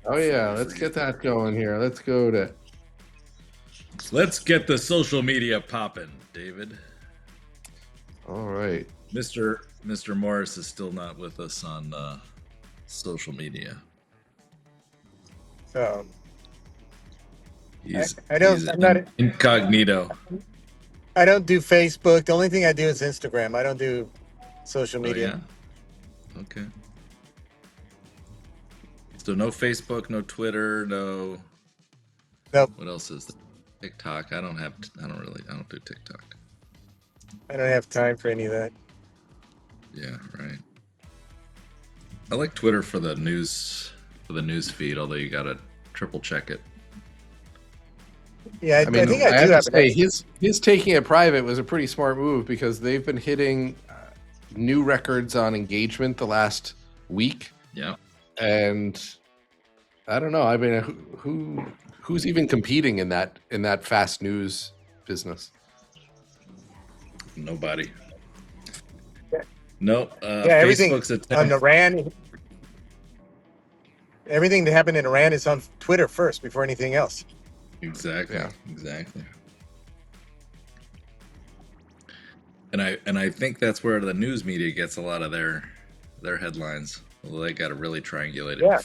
Oh yeah, let's get that going here. Let's go to. Let's get the social media popping, David. All right. Mr. Morris is still not with us on social media. He's I'm not incognito. I don't do Facebook. The only thing I do is Instagram. I don't do social media. Oh, yeah? Okay. So no Facebook, no Twitter, no. Nope. What else is there? TikTok. I don't do TikTok. I don't have time for any of that. Yeah, right. I like Twitter for the news feed, although you gotta triple check it. Yeah, I mean, think I do have to have say it. his taking it private was a pretty smart move because they've been hitting new records on engagement the last week. Yeah. And I don't know. I mean, who's even competing in that fast news business? Nobody. No. Everything Facebook's on Iran. Everything that happened in Iran is on Twitter first before anything else. Exactly. Yeah. Exactly. And I think that's where the news media gets a lot of their headlines. Although they got to really triangulate it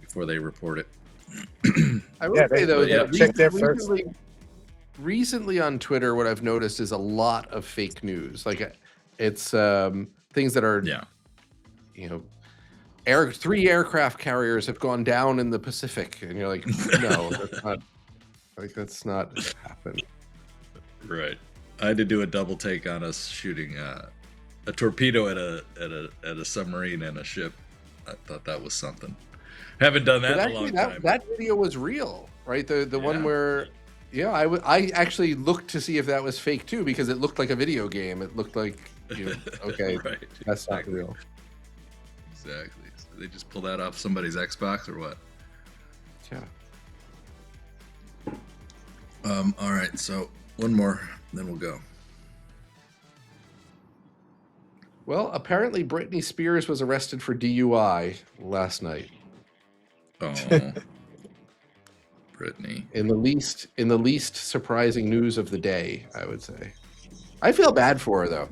before they report it. I will say though that check there first. Recently on Twitter, what I've noticed is a lot of fake news. Like it's things that are, three aircraft carriers have gone down in the Pacific, and you're like, no, that's not. Like that's not happened. Right. I had to do a double take on us shooting a torpedo at a submarine and a ship. I thought that was something. Haven't done that in a long time. That video was real, right? The one where, I actually looked to see if that was fake too because it looked like a video game. It looked like, okay, right. That's not real. Exactly. So they just pulled that off somebody's Xbox or what? Yeah. All right. So one more, then we'll go. Well, apparently Britney Spears was arrested for DUI last night. Oh, Britney. In the least surprising news of the day, I would say. I feel bad for her though.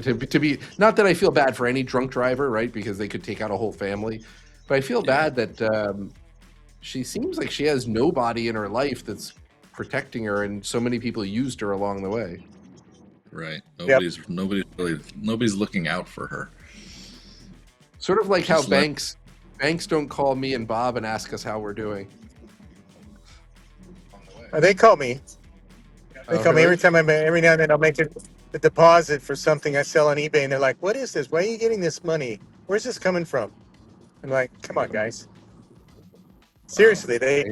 To be not that I feel bad for any drunk driver, right? Because they could take out a whole family, but I feel bad that she seems like she has nobody in her life that's protecting her, and so many people used her along the way. Right. Nobody's looking out for her. Sort of like how banks don't call me and Bob and ask us how we're doing. They call me. They call me every time every now and then I'll make a deposit for something I sell on eBay, and they're like, "What is this? Why are you getting this money? Where's this coming from?" I'm like, "Come on, guys. Seriously, they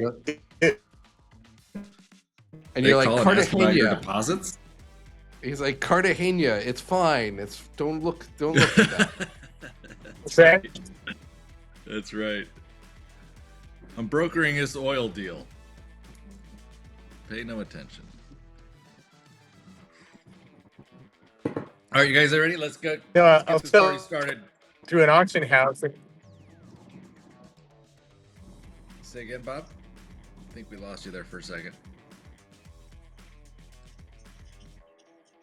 and you're like, Cartagena deposits. He's like, Cartagena, it's fine. Don't look at that. What's that? That's right. I'm brokering this oil deal. Pay no attention. All right, you guys are ready? Let's go. I'll this party started. Through an auction house. Say again, Bob? I think we lost you there for a second.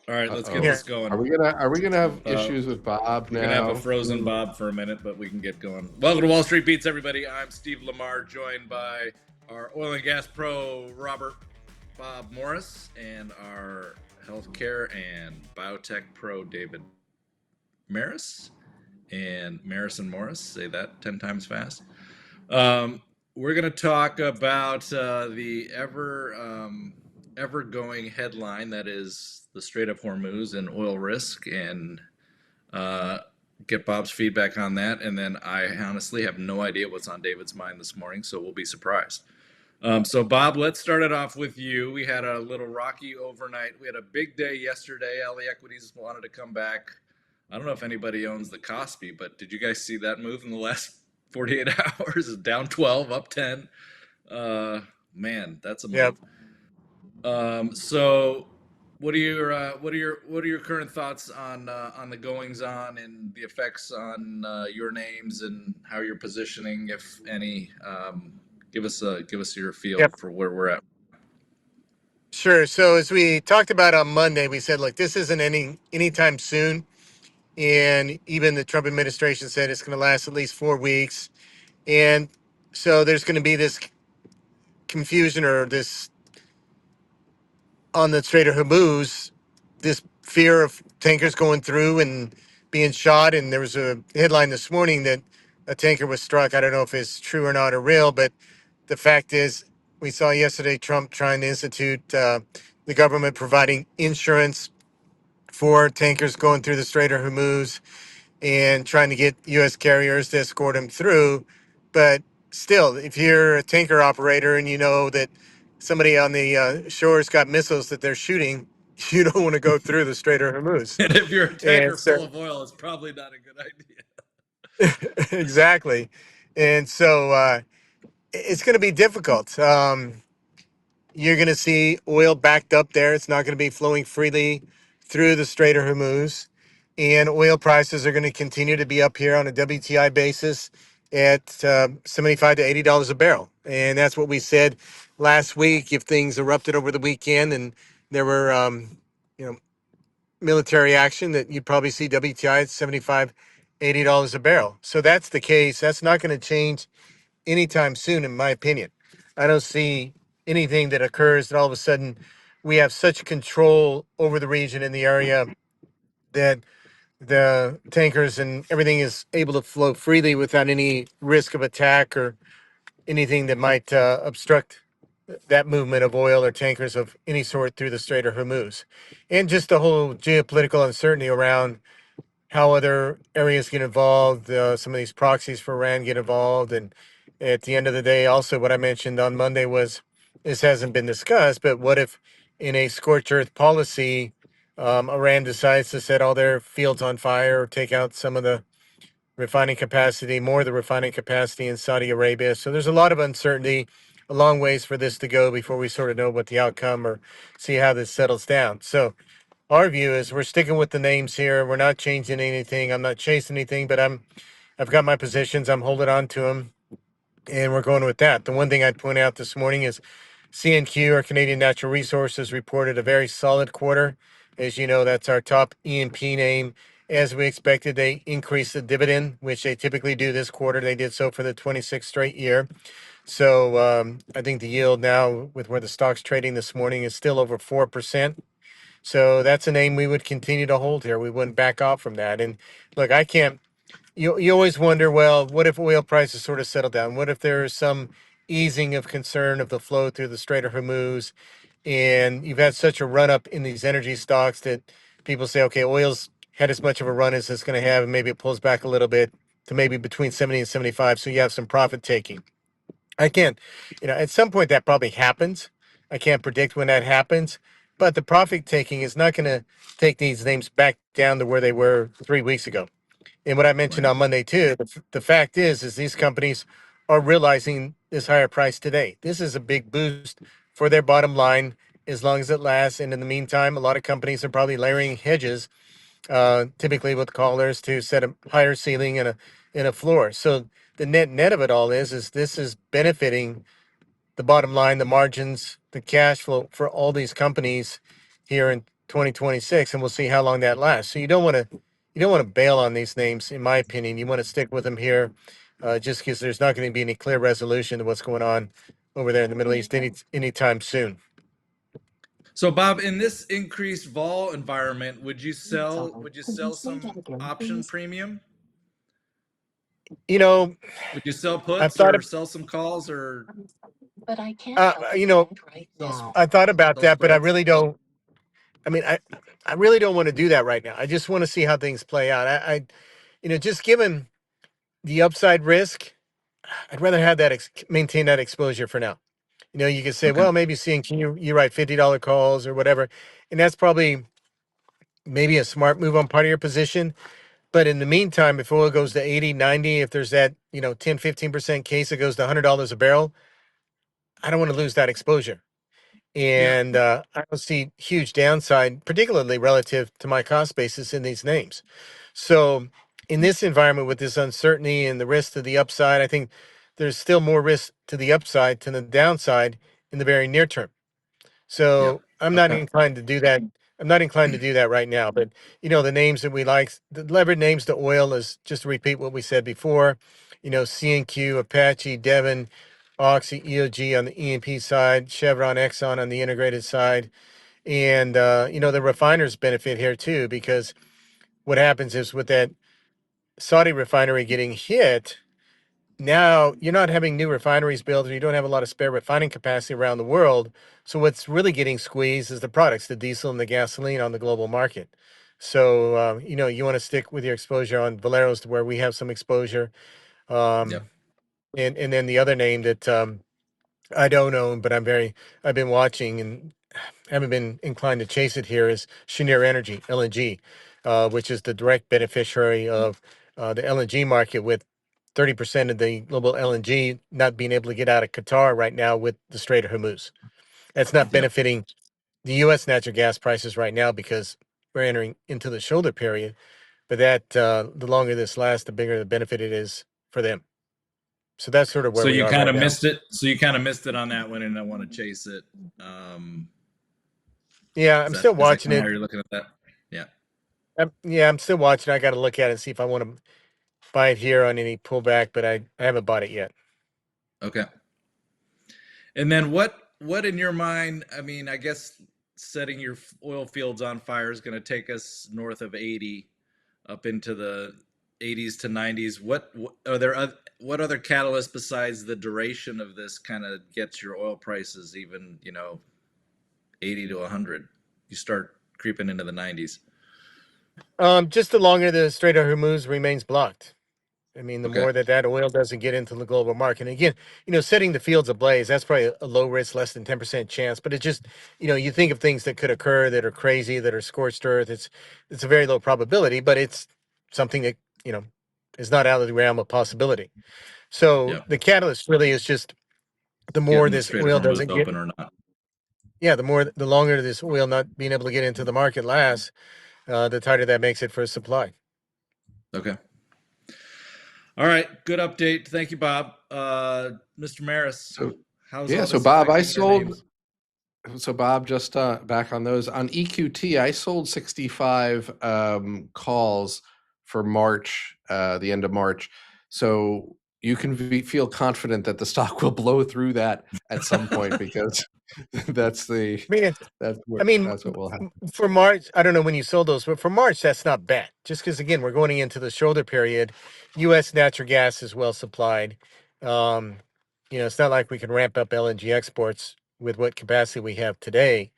All right, let's get this going. Are we gonna have issues with Bob now? We're gonna have a frozen Bob for a minute, but we can get going. Welcome to Wall Street Beats, everybody. I'm Steve Lamar, joined by our oil and gas pro Bob Morris, and our healthcare and biotech pro David Maris, and Maris and Morris. Say that 10 times fast. We're gonna talk about the ever-going headline that is the Strait of Hormuz and oil risk, and get Bob's feedback on that. And then I honestly have no idea what's on David's mind this morning, so we'll be surprised. So Bob, let's start it off with you. We had a little rocky overnight. We had a big day yesterday. LA equities wanted to come back. I don't know if anybody owns the Kospi, but did you guys see that move in the last 48 hours? It's down 12, up 10. Man, that's a move. Yep. So what are your current thoughts on the goings on and the effects on your names and how you're positioning, if any? Give us your feel Yep. for where we're at. Sure. So as we talked about on Monday, we said, look, this isn't anytime soon. And even the Trump administration said it's going to last at least 4 weeks. And so there's going to be this confusion or this on the Strait of Hormuz, this fear of tankers going through and being shot. And there was a headline this morning that a tanker was struck. I don't know if it's true or not or real, but the fact is, we saw yesterday Trump trying to institute the government providing insurance for tankers going through the Strait of Hormuz and trying to get U.S. carriers to escort them through. But still, if you're a tanker operator and you know that somebody on the shore's got missiles that they're shooting, you don't want to go through the Strait of Hormuz. And if you're a And tanker so, full of oil, it's probably not a good idea. exactly. And so it's going to be difficult. You're going to see oil backed up there. It's not going to be flowing freely through the Strait of Hormuz. And oil prices are going to continue to be up here on a WTI basis at 75 to $80 a barrel. And that's what we said last week. If things erupted over the weekend and there were, you know, military action, that you'd probably see WTI at 75, $80 a barrel. So that's the case. That's not going to change anytime soon, in my opinion. I don't see anything that occurs that all of a sudden we have such control over the region in the area that the tankers and everything is able to flow freely without any risk of attack or anything that might obstruct that movement of oil or tankers of any sort through the Strait of Hormuz. And just the whole geopolitical uncertainty around how other areas get involved. Some of these proxies for Iran get involved. And at the end of the day, also what I mentioned on Monday was this hasn't been discussed, but what if in a scorched earth policy, Iran decides to set all their fields on fire or take out some of the refining capacity, more of the refining capacity in Saudi Arabia. So there's a lot of uncertainty, a long ways for this to go before we sort of know what the outcome or see how this settles down. So our view is we're sticking with the names here. We're not changing anything. I'm not chasing anything, but I've got my positions. I'm holding on to them, and we're going with that. The one thing I'd point out this morning is CNQ, or Canadian Natural Resources, reported a very solid quarter. As you know, that's our top E&P name. As we expected, they increased the dividend, which they typically do this quarter. They did so for the 26th straight year. So I think the yield now, with where the stock's trading this morning, is still over 4%. So that's a name we would continue to hold here. We wouldn't back off from that. And look, I can't. You always wonder, well, what if oil prices sort of settle down? What if there's some easing of concern of the flow through the Strait of Hormuz, and you've had such a run up in these energy stocks that people say, okay, oil's had as much of a run as it's going to have, and maybe it pulls back a little bit to maybe between 70 and 75. So you have some profit taking. I can't, at some point that probably happens. I can't predict when that happens, but the profit taking is not going to take these names back down to where they were 3 weeks ago. And what I mentioned Right. on Monday too, the fact is these companies are realizing this higher price today. This is a big boost for their bottom line as long as it lasts. And in the meantime, a lot of companies are probably layering hedges, typically with callers to set a higher ceiling and a floor. So the net of it all is this is benefiting the bottom line, the margins, the cash flow for all these companies here in 2026, and we'll see how long that lasts. So you don't want to bail on these names, in my opinion. You want to stick with them here, just because there's not going to be any clear resolution to what's going on over there in the Middle East anytime soon. So Bob, in this increased vol environment, would you sell some option premium? You know, Would you sell I've puts thought or of, sell some calls or you know, I thought about sell that, but I spreads? really don't. I mean, I really don't want to do that right now. I just want to see how things play out. Just given the upside risk, I'd rather have that maintain that exposure for now. You could say, Okay. well, maybe seeing can you write $50 calls or whatever, and that's probably maybe a smart move on part of your position. But in the meantime, if oil goes to 80, 90, if there's that 10, 15% case that goes to $100 a barrel, I don't want to lose that exposure. and I don't see huge downside, particularly relative to my cost basis in these names. So, in this environment with this uncertainty and the risk to the upside, I think there's still more risk to the upside to the downside in the very near term. Yep. So I'm not Okay. inclined to do that. I'm not inclined to do that right now. But the names that we like, the levered names to oil is just to repeat what we said before. CNQ, Apache, Devon, Oxy, EOG on the E&P side, Chevron, Exxon on the integrated side, and the refiners benefit here too, because what happens is with that Saudi refinery getting hit, now you're not having new refineries built, or you don't have a lot of spare refining capacity around the world. So what's really getting squeezed is the products, the diesel and the gasoline on the global market. So you want to stick with your exposure on Valero's, to where we have some exposure. Yep. And then the other name that I don't own, but I've been watching and haven't been inclined to chase it here, is Cheniere Energy, LNG, which is the direct beneficiary of the LNG market, with 30% of the global LNG not being able to get out of Qatar right now with the Strait of Hormuz. That's not Yep. benefiting the U.S. natural gas prices right now, because we're entering into the shoulder period. But that the longer this lasts, the bigger the benefit it is for them. So that's sort of where So we you are kind right of now. missed it. So you kind of missed it on that one, and I want to chase it. Yeah, I'm still Is that watching kind of it. how you're looking at that? Yeah. I'm still watching. I got to look at it and see if I want to buy it here on any pullback, but I haven't bought it yet. Okay. And then what in your mind? I mean, I guess setting your oil fields on fire is going to take us north of 80, up into the 80s to 90s. What are there? What other catalysts besides the duration of this kind of gets your oil prices even 80 to 100? You start creeping into the 90s. Just the longer the Strait of Hormuz remains blocked. I mean, the Okay. more that oil doesn't get into the global market. And again, setting the fields ablaze, that's probably a low risk, less than 10% chance. But it just, you think of things that could occur that are crazy, that are scorched earth. It's a very low probability, but it's something that, is not out of the realm of possibility. So Yep. the catalyst really is just the more Getting the this Strait of oil Hormuz doesn't get, open or not. yeah, the longer this oil not being able to get into the market lasts, the tighter that makes it for supply. Okay. All right. Good update. Thank you, Bob. Mr. Maris, So how's yeah, all so this Bob, I affecting your sold. names? So Bob, just back on those on EQT, I sold 65 calls for March, the end of March. So you can feel confident that the stock will blow through that at some point, because that's the I mean, that's what will happen. for March, I don't know when you sold those, but for March, that's not bad. Just because, again, we're going into the shoulder period. U.S. natural gas is well supplied. Um, it's not like we can ramp up LNG exports with what capacity we have today.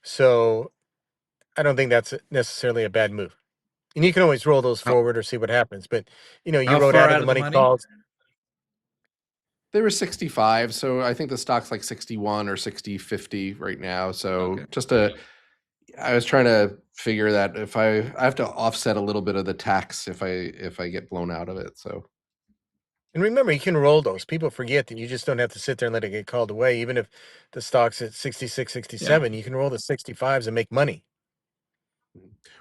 So I don't think that's necessarily a bad move. And you can always roll those How, forward or see what happens. But, you how wrote far out of out the of the money money? calls. They were 65, so I think the stock's like 61 or 60.50 right now. So Okay. I was trying to figure that if I have to offset a little bit of the tax if I get blown out of it. So And remember, you can roll those. People forget that you just don't have to sit there and let it get called away. Even if the stock's at 66, Yeah. 67, you can roll the 65s and make money.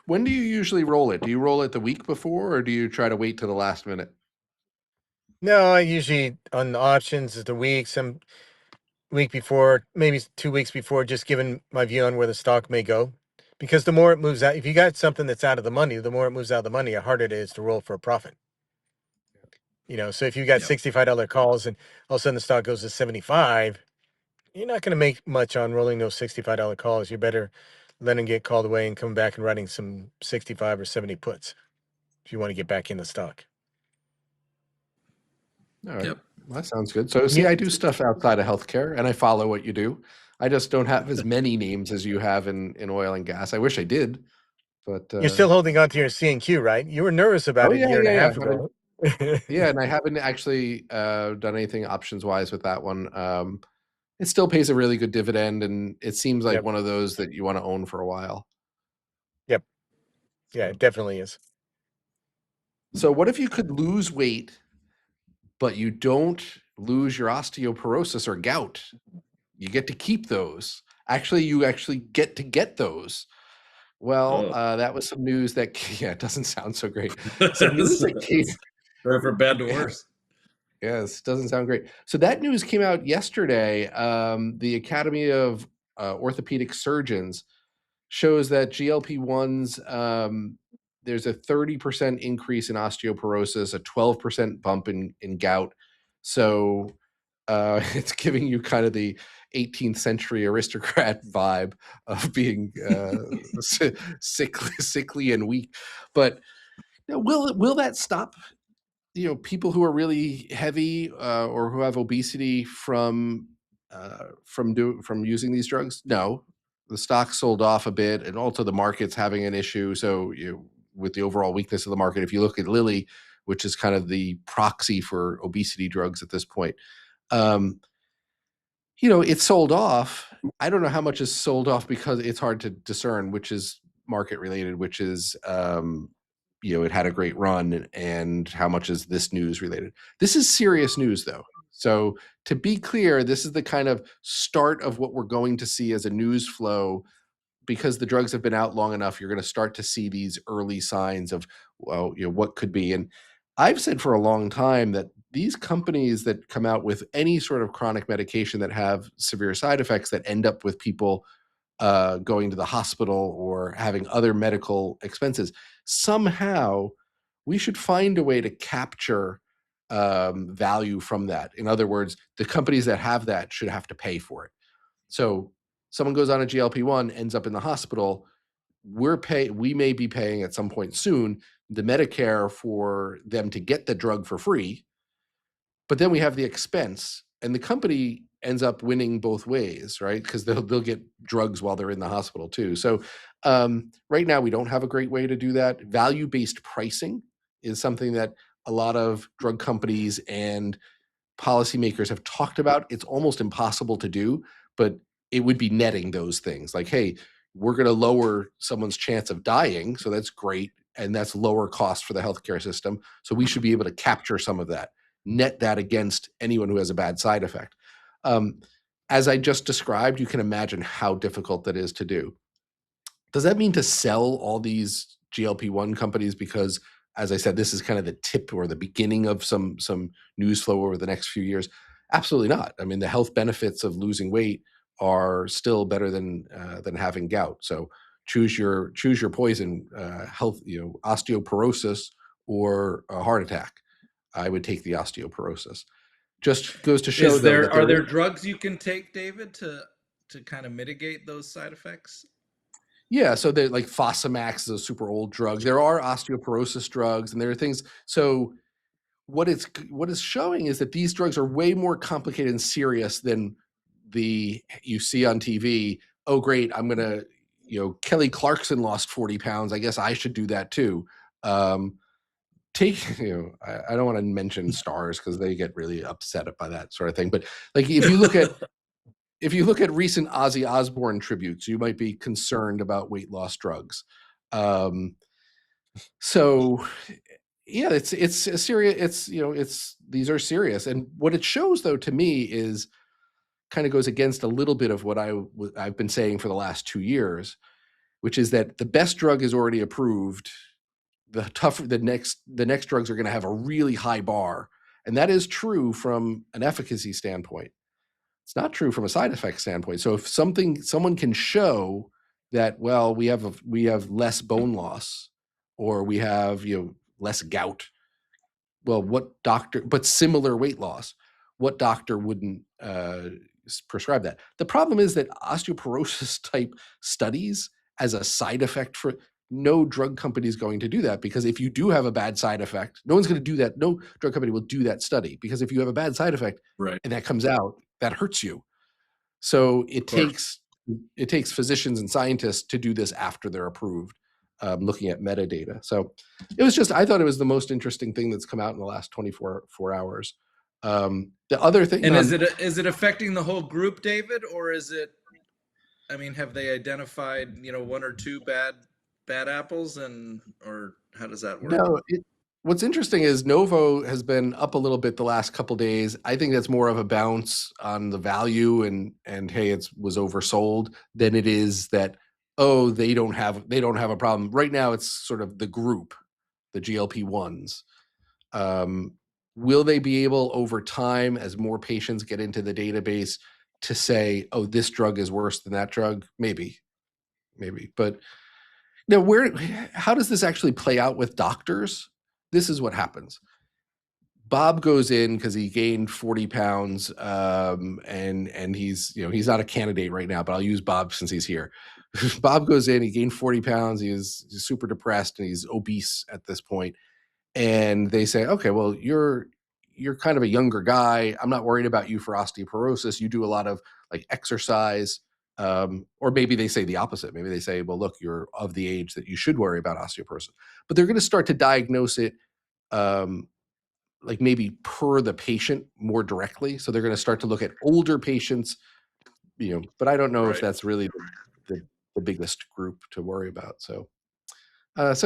when do you usually roll it? Do you roll it the week before, or do you try to wait to the last minute? No, I usually on the options is the some week before, maybe 2 weeks before, just giving my view on where the stock may go. Because the more it moves out, if you got something that's out of the money, the more it moves out of the money, the harder it is to roll for a profit. So if you got Yep. $65 calls and all of a sudden the stock goes to 75, you're not going to make much on rolling those $65 calls. You're better letting get called away and come back and writing some 65 or 70 puts if you want to get back in the stock. All right. Yep. Well, that sounds good. So, see, Yeah. I do stuff outside of healthcare, and I follow what you do. I just don't have as many names as you have in oil and gas. I wish I did, but You're still holding on to your C&Q, right? You were nervous about oh it a yeah, year and a yeah, half yeah. ago. Yeah, and I haven't actually done anything options wise with that one. It still pays a really good dividend, and it seems like Yep. one of those that you want to own for a while. Yep. Yeah, So, it definitely is. so what if you could lose weight, but you don't lose your osteoporosis or gout? You get to keep those. Actually, you actually get to get those. Well, Oh, that was some news that yeah, it doesn't sound so great. Some news that came. right for bad to worse. Yes, doesn't sound great. So that news came out yesterday. The Academy of Orthopedic Surgeons shows that GLP-1s, there's a 30% increase in osteoporosis, a 12% bump in gout. So it's giving you kind of the 18th century aristocrat vibe of being sickly and weak. But will that stop people who are really heavy or who have obesity from using these drugs? No, the stock sold off a bit, and also the market's having an issue. So with the overall weakness of the market, if you look at Lilly, which is kind of the proxy for obesity drugs at this point, um, it's sold off. I don't know how much is sold off because it's hard to discern which is market related, which is it had a great run, and how much is this news related. This is serious news though. So to be clear, this is the kind of start of what we're going to see as a news flow, because the drugs have been out long enough. You're going to start to see these early signs of, well, what could be. And I've said for a long time that these companies that come out with any sort of chronic medication that have severe side effects that end up with people going to the hospital or having other medical expenses, somehow we should find a way to capture value from that. In other words, the companies that have that should have to pay for it. So someone goes on a GLP-1, ends up in the hospital, we may be paying at some point soon the Medicare for them to get the drug for free, but then we have the expense, and the company ends up winning both ways, right? Because they'll get drugs while they're in the hospital too. So right now we don't have a great way to do that. Value-based pricing is something that a lot of drug companies and policymakers have talked about. It's almost impossible to do, but it would be netting those things. Like, hey, we're going to lower someone's chance of dying, so that's great, and that's lower cost for the healthcare system. So we should be able to capture some of that, net that against anyone who has a bad side effect. As I just described, you can imagine how difficult that is to do. Does that mean to sell all these GLP-1 companies? Because, as I said, this is kind of the tip or the beginning of some news flow over the next few years. Absolutely not. I mean, the health benefits of losing weight are still better than having gout. So choose your poison. Osteoporosis or a heart attack. I would take the osteoporosis. Just goes to show, though, that Are there drugs you can take, David, to kind of mitigate those side effects? Yeah, so they're like Fosamax is a super old drug. There are osteoporosis drugs, and there are things. So what it's showing is that these drugs are way more complicated and serious than you see on TV. Oh, great! I'm gonna, Kelly Clarkson lost 40 pounds. I guess I should do that too. Take I don't want to mention stars because they get really upset by that sort of thing. But like if you look at recent Ozzy Osbourne tributes, you might be concerned about weight loss drugs. So yeah, it's a serious. These are serious, and what it shows, though, to me is kind of goes against a little bit of what I've been saying for the last 2 years, which is that the best drug is already approved. The next drugs are going to have a really high bar, and that is true from an efficacy standpoint. It's not true from a side effect standpoint. So if someone can show that, well, we have less bone loss, or we have less gout, well, but similar weight loss, what doctor wouldn't prescribe that? The problem is that osteoporosis type studies as a side effect, for no drug company is going to do that, because if you do have a bad side effect, no one's going to do that. No drug company will do that study, because if you have a bad side effect, Right. and that comes out, that hurts you. So it takes physicians and scientists to do this after they're approved, looking at metadata. So I thought it was the most interesting thing that's come out in the last 24 hours. The other thing, and is it affecting the whole group, David, or is it? I mean, have they identified one or two bad apples, or how does that work? No, What's interesting is Novo has been up a little bit the last couple days. I think that's more of a bounce on the value and hey, it was oversold than it is that they don't have a problem right now. It's sort of the group, the GLP-1s. Um, will they be able over time, as more patients get into the database, to say, oh, this drug is worse than that drug? Maybe, but now, how does this actually play out with doctors? This is what happens. Bob goes in because he gained 40 pounds, and he's not a candidate right now, but I'll use Bob since he's here. Bob goes in, he gained 40 pounds, he's super depressed, and he's obese at this point. And they say, okay, well, you're kind of a younger guy. I'm not worried about you for osteoporosis. You do a lot of like exercise. Or maybe they say the opposite. Maybe they say, well, look, you're of the age that you should worry about osteoporosis. But they're going to start to diagnose it like maybe per the patient more directly. So they're going to start to look at older patients, but I don't know if that's really the biggest group to worry about. So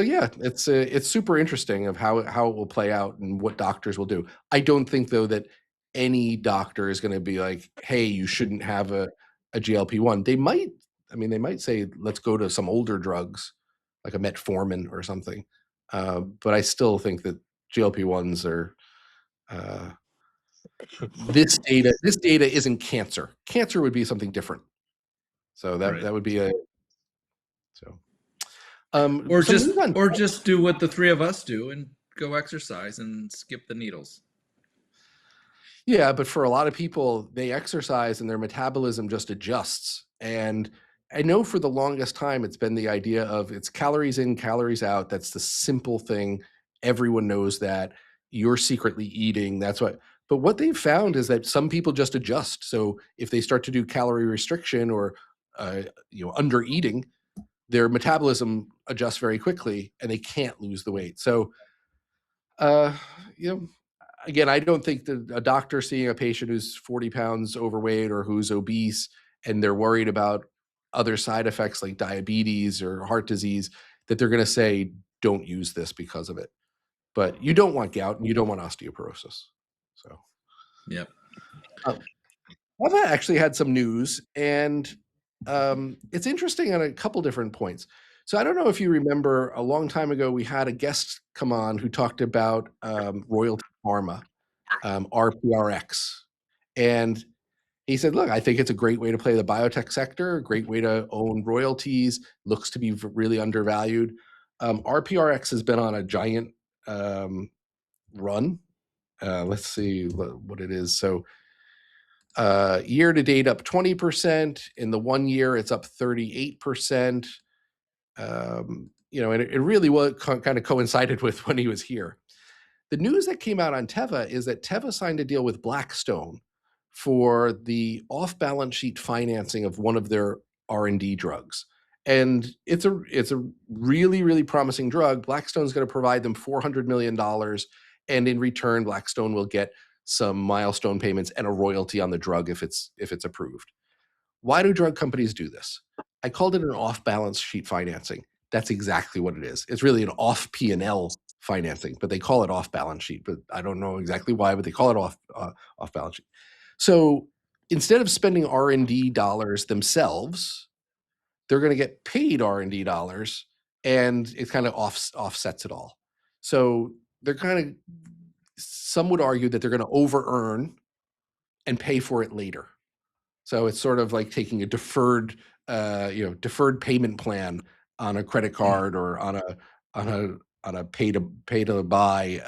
yeah, it's super interesting of how it will play out and what doctors will do. I don't think though that any doctor is going to be like, hey, you shouldn't have a GLP-1. They might say, let's go to some older drugs like a metformin or something. But I still think that GLP-1s are this data isn't cancer. Cancer would be something different. So that would be so. Or just do what the three of us do and go exercise and skip the needles. Yeah, but for a lot of people, they exercise and their metabolism just adjusts. And I know for the longest time, it's been the idea of it's calories in, calories out. That's the simple thing. Everyone knows that. You're secretly eating. That's what. But what they've found is that some people just adjust. So if they start to do calorie restriction or under eating, their metabolism adjusts very quickly and they can't lose the weight. So again, I don't think that a doctor seeing a patient who's 40 pounds overweight or who's obese and they're worried about other side effects like diabetes or heart disease, that they're going to say, don't use this because of it. But you don't want gout and you don't want osteoporosis. So, yep. I've actually had some news, and it's interesting on a couple different points. So I don't know if you remember, a long time ago, we had a guest come on who talked about Royalty Pharma, RPRX. And he said, look, I think it's a great way to play the biotech sector, a great way to own royalties, looks to be really undervalued. RPRX has been on a giant run. Let's see what it is. So year to date up 20%. In the 1 year, it's up 38%. And it really kind of coincided with when he was here. The news that came out on Teva is that Teva signed a deal with Blackstone for the off-balance sheet financing of one of their R&D drugs. And it's a really, really promising drug. Blackstone's going to provide them $400 million. And in return, Blackstone will get some milestone payments and a royalty on the drug if it's approved. Why do drug companies do this? I called it an off-balance sheet financing. That's exactly what it is. It's really an off P&L financing, but they call it off-balance sheet. But I don't know exactly why, but they call it off-balance sheet. So instead of spending R&D dollars themselves, they're going to get paid R&D dollars, and it kind of offsets it all. So they're kind of, some would argue that they're going to over-earn and pay for it later. So it's sort of like taking a deferred payment plan on a credit card or on a pay to buy,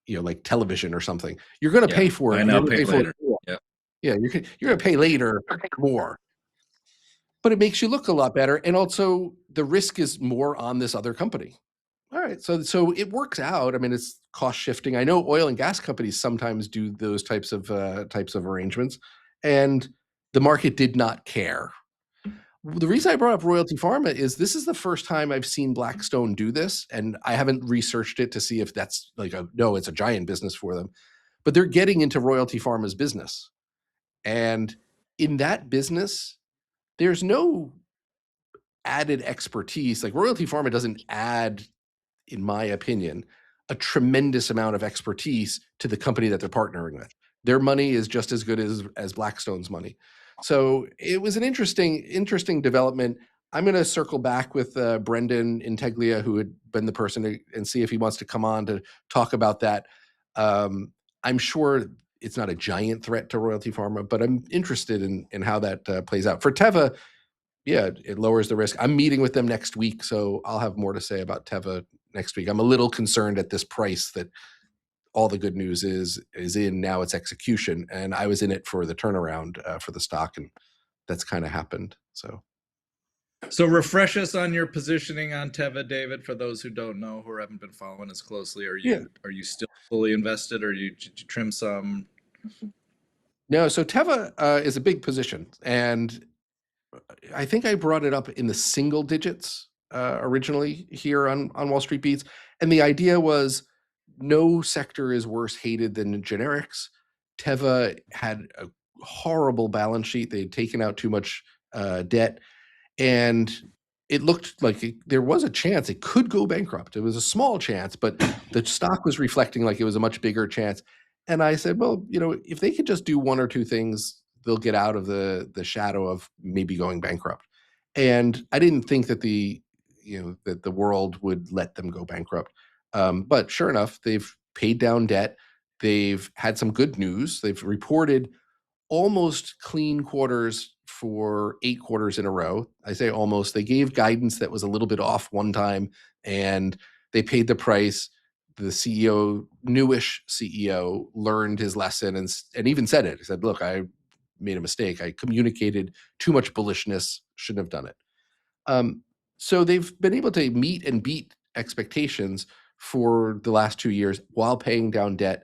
like television or something. You're going to pay for it. Now pay later. Yeah, you're going to pay later more. But it makes you look a lot better, and also the risk is more on this other company. All right, so it works out. I mean, it's cost shifting. I know oil and gas companies sometimes do those types of arrangements, and the market did not care. The reason I brought up Royalty Pharma is this is the first time I've seen Blackstone do this, and I haven't researched it to see if that's it's a giant business for them, but they're getting into Royalty Pharma's business, and in that business, there's no added expertise. Like Royalty Pharma doesn't add, in my opinion, a tremendous amount of expertise to the company that they're partnering with. Their money is just as good as Blackstone's money. So it was an interesting development. I'm going to circle back with Brendan Integlia, who had been the person, and see if he wants to come on to talk about that. I'm sure it's not a giant threat to Royalty Pharma, but I'm interested in how that plays out. For Teva, yeah, it lowers the risk. I'm meeting with them next week, so I'll have more to say about Teva next week. I'm a little concerned at this price that all the good news is in, now it's execution, and I was in it for the turnaround for the stock, and that's kind of happened. So refresh us on your positioning on Teva, David, for those who don't know, who haven't been following as closely. Are you still fully invested, or did you trim some? No, so Teva is a big position, and I think I brought it up in the single digits originally here on Wall Street Beats, and the idea was no sector is worse hated than generics. Teva had a horrible balance sheet. They had taken out too much debt, and it looked like there was a chance it could go bankrupt. It was a small chance, but the stock was reflecting like it was a much bigger chance. And I said, well, if they could just do one or two things, they'll get out of the shadow of maybe going bankrupt. And I didn't think that the world would let them go bankrupt. But sure enough, they've paid down debt. They've had some good news. They've reported almost clean quarters for 8 quarters in a row. I say almost. They gave guidance that was a little bit off one time, and they paid the price. The CEO, newish CEO, learned his lesson and even said it. He said, look, I made a mistake. I communicated too much bullishness. Shouldn't have done it. So they've been able to meet and beat expectations for the last 2 years while paying down debt.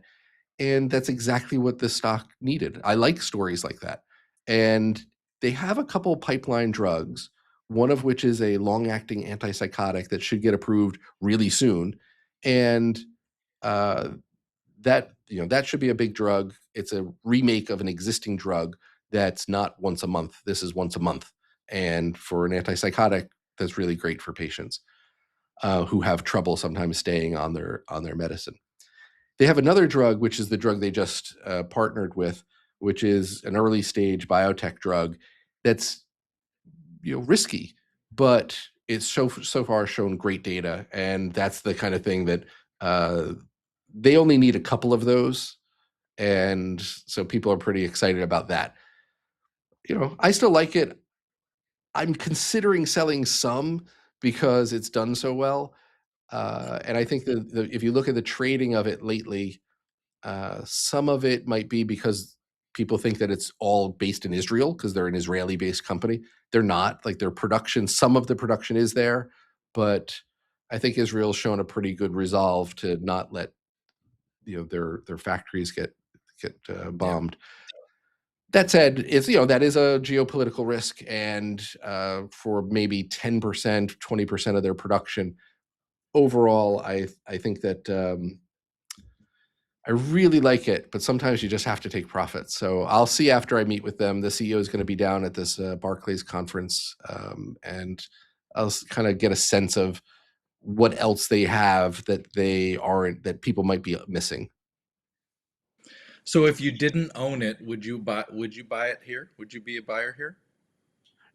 And that's exactly what this stock needed. I like stories like that. And they have a couple pipeline drugs, one of which is a long-acting antipsychotic that should get approved really soon. And that should be a big drug. It's a remake of an existing drug that's not once a month. This is once a month. And for an antipsychotic, that's really great for patients who have trouble sometimes staying on their medicine. They have another drug, which is the drug they just partnered with, which is an early stage biotech drug that's risky, but it's so far shown great data, and that's the kind of thing that they only need a couple of those, and so people are pretty excited about that. I still like it. I'm considering selling some because it's done so well, and I think that if you look at the trading of it lately, some of it might be because people think that it's all based in Israel because they're an Israeli-based company. They're not. Like, their production, some of the production is there, but I think Israel's shown a pretty good resolve to not let their factories get bombed. Yeah. That said, that is a geopolitical risk, and for maybe 10%, 20% of their production overall, I think that I really like it, but sometimes you just have to take profits. So I'll see after I meet with them. The CEO is going to be down at this Barclays conference, and I'll kind of get a sense of what else they have that that people might be missing. So if you didn't own it, would you buy it here? Would you be a buyer here?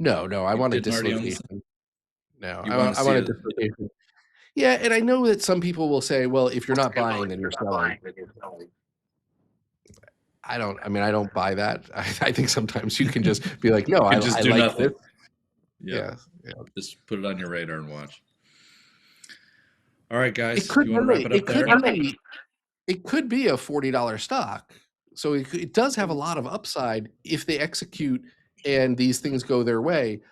No, I want a dislocation. No, I want a dislocation. Yeah, and I know that some people will say, well, if you're not buying, then you're selling. I don't buy that. I think sometimes you can just be like, no, I just do like nothing. This. Yeah. Just put it on your radar and watch. All right, guys. You want to wrap it up there? It could be a $40 stock. So it does have a lot of upside if they execute and these things go their way.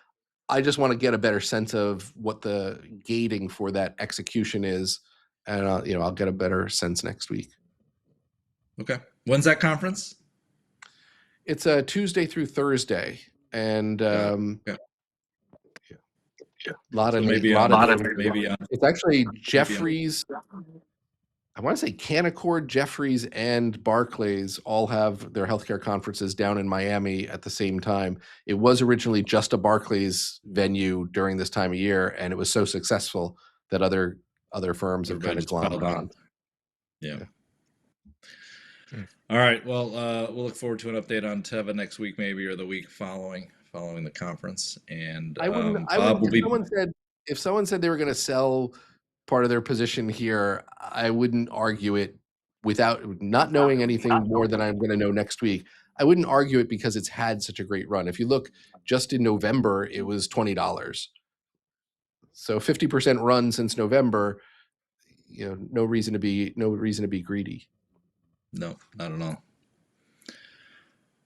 I just want to get a better sense of what the gating for that execution is, and I'll get a better sense next week. Okay. When's that conference? It's Tuesday through Thursday, and a lot of maybe it's actually Jefferies. I want to say Canaccord, Jefferies, and Barclays all have their healthcare conferences down in Miami at the same time. It was originally just a Barclays venue during this time of year, and it was so successful that other firms have kind of glommed on. Yeah. Hmm. All right. Well, we'll look forward to an update on Teva next week, maybe, or the week following the conference. And I wouldn't. I Bob wouldn't. will be. If someone said they were going to sell part of their position here, I wouldn't argue it without not knowing anything more than I'm going to know next week. I wouldn't argue it because it's had such a great run. If you look just in November, it was $20. So 50% run since November. No reason to be greedy. No, not at all.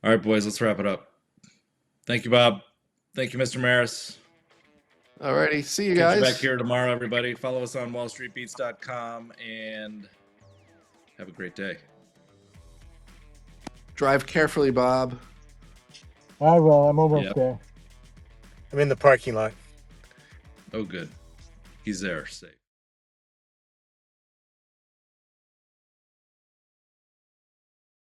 All right, boys, let's wrap it up. Thank you, Bob. Thank you, Mr. Maris. All righty. See you Catch guys. you back here tomorrow, everybody. Follow us on wallstreetbeats.com and have a great day. Drive carefully, Bob. I will. I'm almost Yep. there. I'm in the parking lot. Oh, good. He's there, safe.